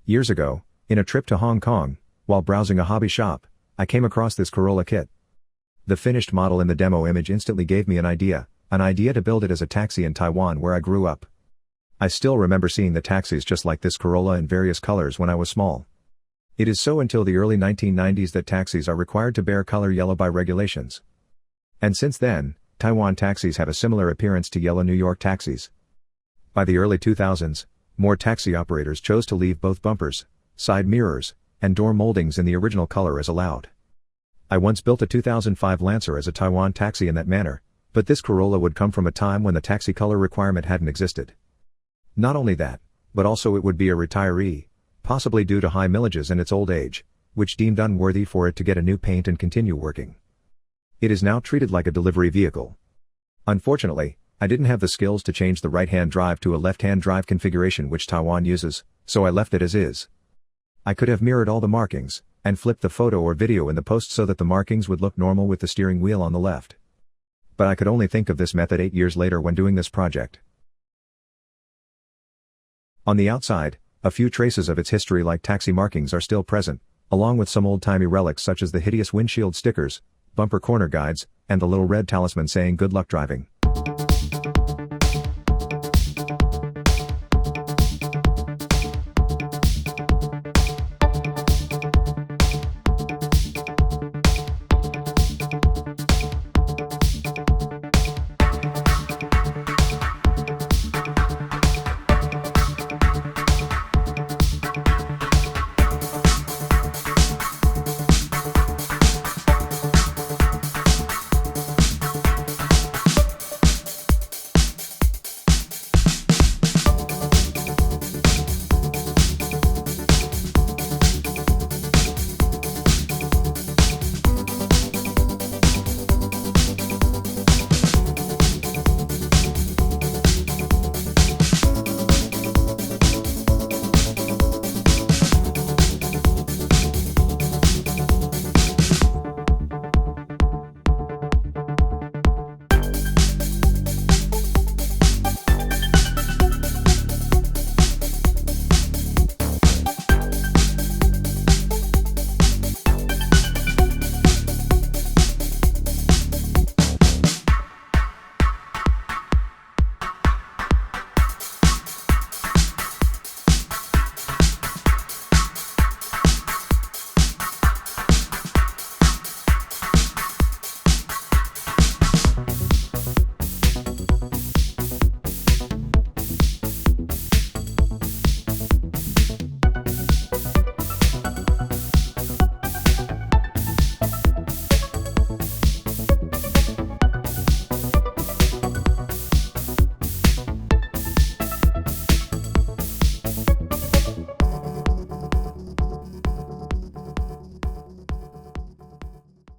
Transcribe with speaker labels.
Speaker 1: Years ago, in a trip to Hong Kong, while browsing a hobby shop, I came across this Corolla kit. The finished model in the demo image instantly gave me an idea to build it as a taxi in Taiwan where I grew up. I still remember seeing the taxis just like this Corolla in various colors when I was small. It is so until the early 1990s that taxis are required to bear color yellow by regulations. And since then, Taiwan taxis have a similar appearance to yellow New York taxis. By the early 2000s, more taxi operators chose to leave both bumpers, side mirrors, and door moldings in the original color as allowed. I once built a 2005 Lancer as a Taiwan taxi in that manner, but this Corolla would come from a time when the taxi color requirement hadn't existed. Not only that, but also it would be a retiree, possibly due to high mileages and its old age, which deemed unworthy for it to get a new paint and continue working. It is now treated like a delivery vehicle. Unfortunately, I didn't have the skills to change the right-hand drive to a left-hand drive configuration which Taiwan uses, so I left it as is. I could have mirrored all the markings, and flipped the photo or video in the post so that the markings would look normal with the steering wheel on the left. But I could only think of this method 8 years later when doing this project. On the outside, a few traces of its history like taxi markings are still present, along with some old-timey relics such as the hideous windshield stickers, bumper corner guides, and the little red talisman saying "Good luck driving."